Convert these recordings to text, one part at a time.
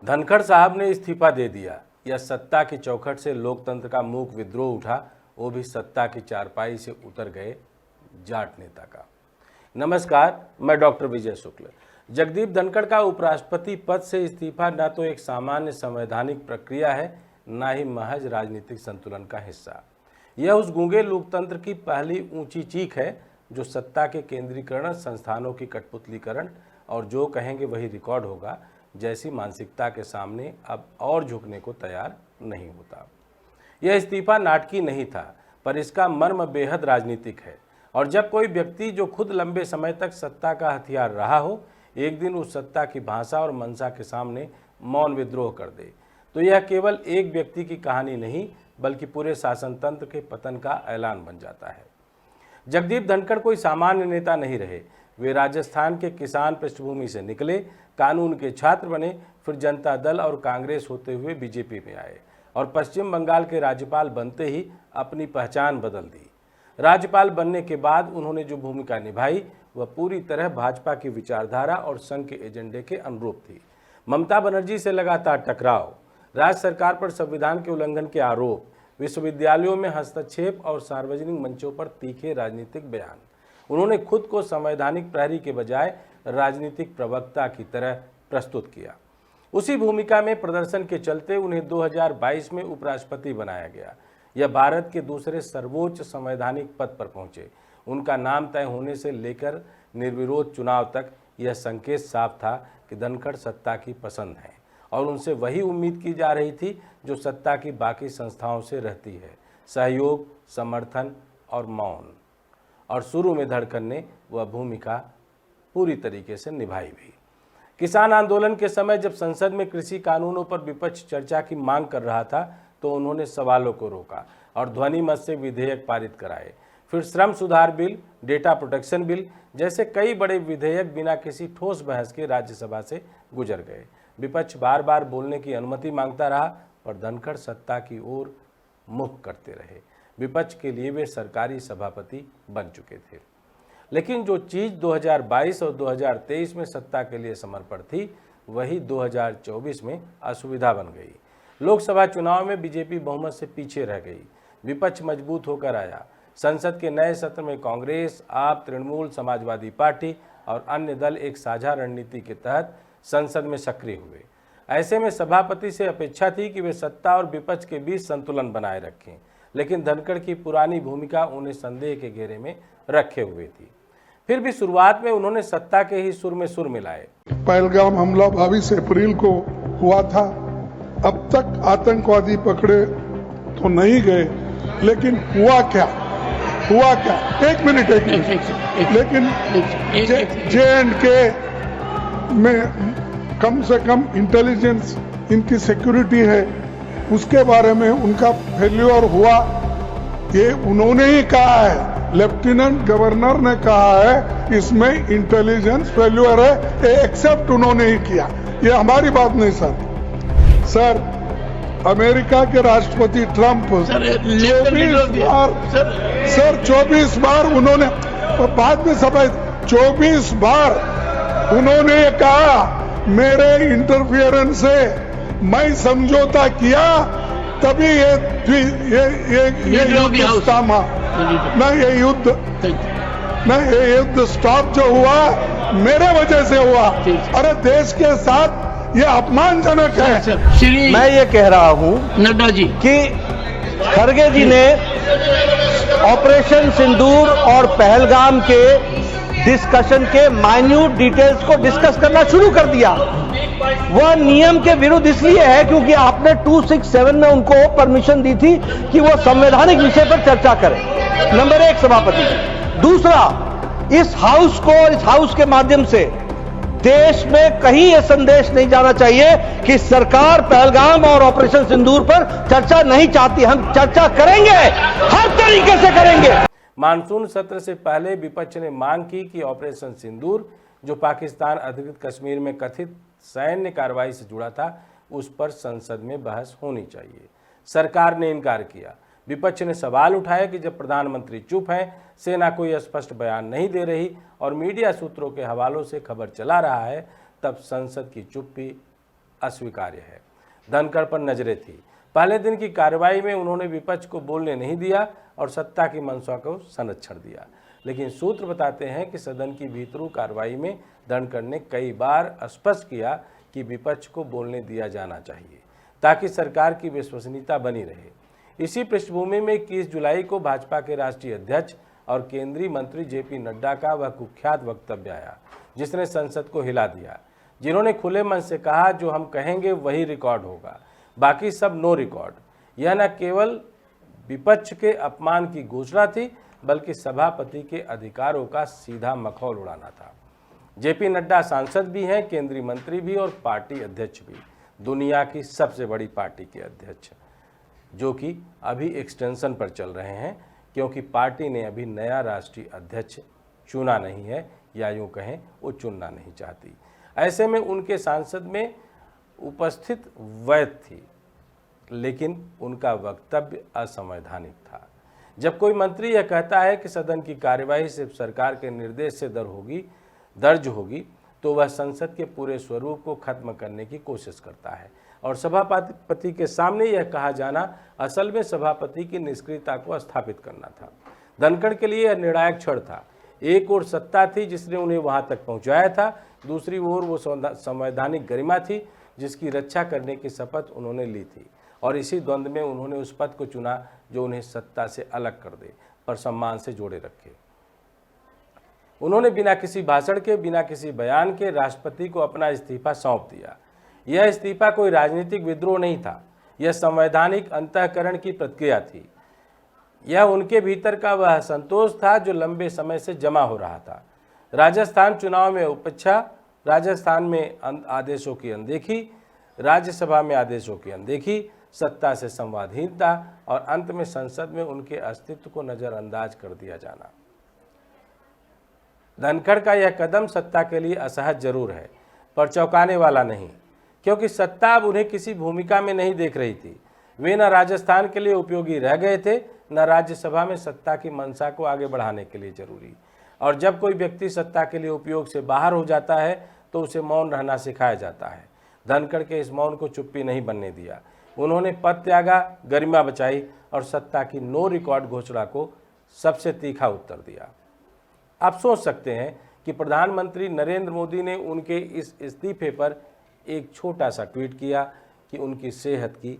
धनखड़ साहब ने इस्तीफा दे दिया या सत्ता की चौखट से लोकतंत्र का मूक विद्रोह उठा, वो भी सत्ता की चारपाई से उतर गए जाट नेता का। नमस्कार, मैं डॉक्टर विजय शुक्ल। जगदीप धनखड़ का उपराष्ट्रपति पद से इस्तीफा न तो एक सामान्य संवैधानिक प्रक्रिया है, न ही महज राजनीतिक संतुलन का हिस्सा। यह उस गूंगे लोकतंत्र की पहली ऊंची चीख है जो सत्ता के केंद्रीकरण, संस्थानों की कठपुतलीकरण और जो कहेंगे वही रिकॉर्ड होगा जैसी मानसिकता के सामने अब और झुकने को तैयार नहीं होता। यह इस्तीफा नाटकीय नहीं था, पर इसका मर्म बेहद राजनीतिक है। और जब कोई व्यक्ति जो खुद लंबे समय तक सत्ता का हथियार रहा हो, एक दिन उस सत्ता की भाषा और मंशा के सामने मौन विद्रोह कर दे, तो यह केवल एक व्यक्ति की कहानी नहीं बल्कि पूरे शासन तंत्र के पतन का ऐलान बन जाता है। जगदीप धनखड़ कोई सामान्य नेता नहीं रहे। वे राजस्थान के किसान पृष्ठभूमि से निकले, कानून के छात्र बने, फिर जनता दल और कांग्रेस होते हुए बीजेपी में आए और पश्चिम बंगाल के राज्यपाल बनते ही अपनी पहचान बदल दी। राज्यपाल बनने के बाद उन्होंने जो भूमिका निभाई वह पूरी तरह भाजपा की विचारधारा और संघ के एजेंडे के अनुरूप थी। ममता बनर्जी से लगातार टकराव, राज्य सरकार पर संविधान के उल्लंघन के आरोप, विश्वविद्यालयों में हस्तक्षेप और सार्वजनिक मंचों पर तीखे राजनीतिक बयान। उन्होंने खुद को संवैधानिक प्रहरी के बजाय राजनीतिक प्रवक्ता की तरह प्रस्तुत किया। उसी भूमिका में प्रदर्शन के चलते उन्हें 2022 में उपराष्ट्रपति बनाया गया। यह भारत के दूसरे सर्वोच्च संवैधानिक पद पर पहुंचे। उनका नाम तय होने से लेकर निर्विरोध चुनाव तक यह संकेत साफ था कि धनखड़ सत्ता की पसंद है और उनसे वही उम्मीद की जा रही थी जो सत्ता की बाकी संस्थाओं से रहती है, सहयोग, समर्थन और मौन। और शुरू में धनखड़ ने वह भूमिका पूरी तरीके से निभाई भी। किसान आंदोलन के समय जब संसद में कृषि कानूनों पर विपक्ष चर्चा की मांग कर रहा था तो उन्होंने सवालों को रोका और ध्वनि मत से विधेयक पारित कराए। फिर श्रम सुधार बिल, डेटा प्रोटेक्शन बिल जैसे कई बड़े विधेयक बिना किसी ठोस बहस के राज्यसभा से गुजर गए। विपक्ष बार बार बोलने की अनुमति मांगता रहा, पर धनखड़ सत्ता की ओर मुख करते रहे। विपक्ष के लिए वे सरकारी सभापति बन चुके थे। लेकिन जो चीज़ 2022 और 2023 में सत्ता के लिए समर्पण थी, वही 2024 में असुविधा बन गई। लोकसभा चुनाव में बीजेपी बहुमत से पीछे रह गई। विपक्ष मजबूत होकर आया। संसद के नए सत्र में कांग्रेस, आप, तृणमूल, समाजवादी पार्टी और अन्य दल एक साझा रणनीति के तहत संसद में सक्रिय हुए। ऐसे में सभापति से अपेक्षा थी कि वे सत्ता और विपक्ष के बीच संतुलन बनाए रखें, लेकिन धनखड़ की पुरानी भूमिका उन्हें संदेह के घेरे में रखे हुए थी। फिर भी शुरुआत में उन्होंने सत्ता के ही सुर में सुर मिलाए। पहलगाम हमला 22 अप्रैल को हुआ था। अब तक आतंकवादी पकड़े तो नहीं गए, लेकिन हुआ क्या? एक मिनट। लेकिन J&K में कम से कम इंटेलिजेंस, इनकी सिक्योरिटी है, उसके बारे में उनका फेल्योर हुआ, ये उन्होंने ही कहा है। लेफ्टिनेंट गवर्नर ने कहा है इसमें इंटेलिजेंस फेल्योर है, ये एक्सेप्ट उन्होंने ही किया। ये हमारी बात नहीं सर। अमेरिका के राष्ट्रपति ट्रंप 24 बार उन्होंने, बाद में सफाई, 24 बार उन्होंने ये कहा मेरे इंटरफियरेंस से मैं समझौता किया, तभी ये युद्ध थामा। ये युद्ध स्टॉप जो हुआ मेरे वजह से हुआ। अरे देश के साथ ये अपमानजनक है। मैं ये कह रहा हूं नड्डा जी कि खड़गे जी ने ऑपरेशन सिंदूर और पहलगाम के डिस्कशन के माइन्यूट डिटेल्स को डिस्कस करना शुरू कर दिया। वह नियम के विरुद्ध इसलिए है क्योंकि आपने 267 में उनको परमिशन दी थी कि वो संवैधानिक विषय पर चर्चा करें। नंबर 1 सभापति। दूसरा, इस हाउस को और इस हाउस के माध्यम से देश में कहीं यह संदेश नहीं जाना चाहिए कि सरकार पहलगाम और ऑपरेशन सिंदूर पर चर्चा नहीं चाहती। हम चर्चा करेंगे, हर तरीके से करेंगे। मानसून सत्र से पहले विपक्ष ने मांग की कि ऑपरेशन सिंदूर, जो पाकिस्तान अधिकृत कश्मीर में कथित सैन्य कार्रवाई से जुड़ा था, उस पर संसद में बहस होनी चाहिए। सरकार ने इनकार किया। विपक्ष ने सवाल उठाया कि जब प्रधानमंत्री चुप हैं, सेना कोई स्पष्ट बयान नहीं दे रही और मीडिया सूत्रों के हवालों से खबर चला रहा है, तब संसद की चुप्पी अस्वीकार्य है। धनखड़ पर नजरें थी। पहले दिन की कार्रवाई में उन्होंने विपक्ष को बोलने नहीं दिया और सत्ता की मंशा को संरक्षण दिया। लेकिन सूत्र बताते हैं कि सदन की भीतरू कार्रवाई में धनखड़ ने कई बार स्पष्ट किया कि विपक्ष को बोलने दिया जाना चाहिए ताकि सरकार की विश्वसनीयता बनी रहे। इसी पृष्ठभूमि में 21 जुलाई को भाजपा के राष्ट्रीय अध्यक्ष और केंद्रीय मंत्री जेपी नड्डा का वह कुख्यात वक्तव्य आया जिसने संसद को हिला दिया, जिन्होंने खुले मन से कहा जो हम कहेंगे वही रिकॉर्ड होगा, बाकी सब नो रिकॉर्ड। यह न केवल विपक्ष के अपमान की घोषणा थी बल्कि सभापति के अधिकारों का सीधा मखौल उड़ाना था। जेपी नड्डा सांसद भी हैं, केंद्रीय मंत्री भी और पार्टी अध्यक्ष भी, दुनिया की सबसे बड़ी पार्टी के अध्यक्ष, जो कि अभी एक्सटेंशन पर चल रहे हैं क्योंकि पार्टी ने अभी नया राष्ट्रीय अध्यक्ष चुना नहीं है, या यूँ कहें वो चुनना नहीं चाहती। ऐसे में उनके सांसद में उपस्थित वैध थी, लेकिन उनका वक्तव्य असंवैधानिक था। जब कोई मंत्री यह कहता है कि सदन की कार्यवाही सिर्फ सरकार के निर्देश से दर्ज होगी तो वह संसद के पूरे स्वरूप को खत्म करने की कोशिश करता है और सभापति के सामने यह कहा जाना असल में सभापति की निष्क्रियता को स्थापित करना था। धनखड़ के लिए यह निर्णायक क्षण था। एक ओर सत्ता थी जिसने उन्हें वहां तक पहुंचाया था, दूसरी ओर वो संवैधानिक गरिमा थी जिसकी रक्षा करने की शपथ उन्होंने ली थी और इसी द्वंद्व में उन्होंने उस पद को चुना जो उन्हें सत्ता से अलग कर दे पर सम्मान से जोड़े रखे। उन्होंने बिना किसी भाषण के, बिना किसी बयान के राष्ट्रपति को अपना इस्तीफा सौंप दिया। यह इस्तीफा कोई राजनीतिक विद्रोह नहीं था, यह संवैधानिक अंतःकरण की प्रतिक्रिया थी। यह उनके भीतर का वह संतोष था जो लंबे समय से जमा हो रहा था। राजस्थान चुनाव में उपेक्षा, राजस्थान में आदेशों की अनदेखी, राज्यसभा में आदेशों की अनदेखी, सत्ता से संवादहीनता और अंत में संसद में उनके अस्तित्व को नजरअंदाज कर दिया जाना। धनखड़ का यह कदम सत्ता के लिए असहज जरूर है पर चौंकाने वाला नहीं, क्योंकि सत्ता अब उन्हें किसी भूमिका में नहीं देख रही थी। वे न राजस्थान के लिए उपयोगी रह गए थे, न राज्यसभा में सत्ता की मंशा को आगे बढ़ाने के लिए जरूरी। और जब कोई व्यक्ति सत्ता के लिए उपयोग से बाहर हो जाता है तो उसे मौन रहना सिखाया जाता है। धनखड़ के इस मौन को चुप्पी नहीं बनने दिया। उन्होंने पद त्यागा, गरिमा बचाई और सत्ता की नो रिकॉर्ड घोषणा को सबसे तीखा उत्तर दिया। आप सोच सकते हैं कि प्रधानमंत्री नरेंद्र मोदी ने उनके इस इस्तीफे पर एक छोटा सा ट्वीट किया कि उनकी सेहत की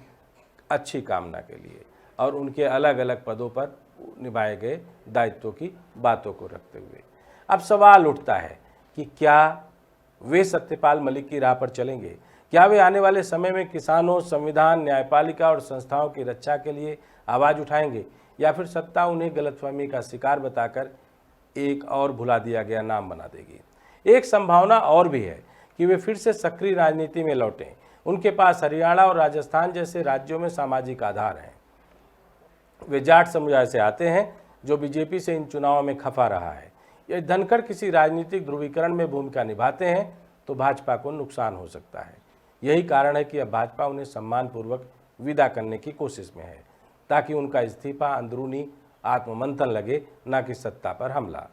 अच्छी कामना के लिए और उनके अलग अलग पदों पर निभाए गए दायित्वों की बातों को रखते हुए। अब सवाल उठता है कि क्या वे सत्यपाल मलिक की राह पर चलेंगे? क्या वे आने वाले समय में किसानों, संविधान, न्यायपालिका और संस्थाओं की रक्षा के लिए आवाज़ उठाएंगे, या फिर सत्ता उन्हें गलतफहमी का शिकार बताकर एक और भुला दिया गया नाम बना देगी? एक संभावना और भी है कि वे फिर से सक्रिय राजनीति में लौटें। उनके पास हरियाणा और राजस्थान जैसे राज्यों में सामाजिक आधार हैं। वे जाट समुदाय से आते हैं जो बीजेपी से इन चुनावों में खफा रहा है। यदि धनखड़ किसी राजनीतिक ध्रुवीकरण में भूमिका निभाते हैं तो भाजपा को नुकसान हो सकता है। यही कारण है कि अब भाजपा उन्हें सम्मानपूर्वक विदा करने की कोशिश में है ताकि उनका इस्तीफा अंदरूनी आत्ममंथन लगे, न कि सत्ता पर हमला।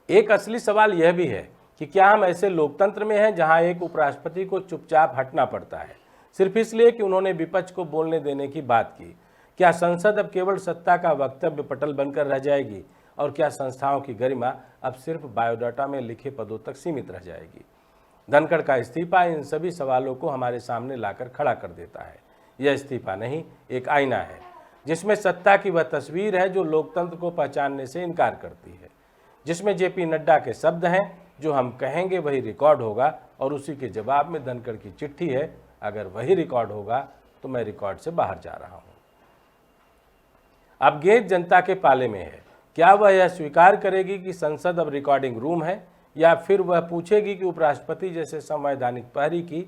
एक असली सवाल यह भी है कि क्या हम ऐसे लोकतंत्र में हैं जहां एक उपराष्ट्रपति को चुपचाप हटना पड़ता है सिर्फ इसलिए कि उन्होंने विपक्ष को बोलने देने की बात की? क्या संसद अब केवल सत्ता का वक्तव्य पटल बनकर रह जाएगी और क्या संस्थाओं की गरिमा अब सिर्फ बायोडाटा में लिखे पदों तक सीमित रह जाएगी? धनखड़ का इस्तीफा इन सभी सवालों को हमारे सामने लाकर खड़ा कर देता है। यह इस्तीफा नहीं, एक आईना है जिसमें सत्ता की वह तस्वीर है जो लोकतंत्र को पहचानने से इनकार करती है, जिसमें जेपी नड्डा के शब्द हैं जो हम कहेंगे वही रिकॉर्ड होगा, और उसी के जवाब में धनखड़ की चिट्ठी है, अगर वही रिकॉर्ड होगा तो मैं रिकॉर्ड से बाहर जा रहा हूं। अब गेंद जनता के पाले में है। क्या वह यह स्वीकार करेगी कि संसद अब रिकॉर्डिंग रूम है, या फिर वह पूछेगी कि उपराष्ट्रपति जैसे संवैधानिक प्रहरी की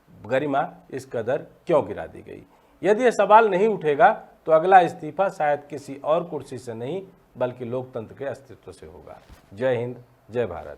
गरिमा इस कदर क्यों गिरा दी गई? यदि यह सवाल नहीं उठेगा तो अगला इस्तीफा शायद किसी और कुर्सी से नहीं बल्कि लोकतंत्र के अस्तित्व से होगा। जय हिंद, जय भारत।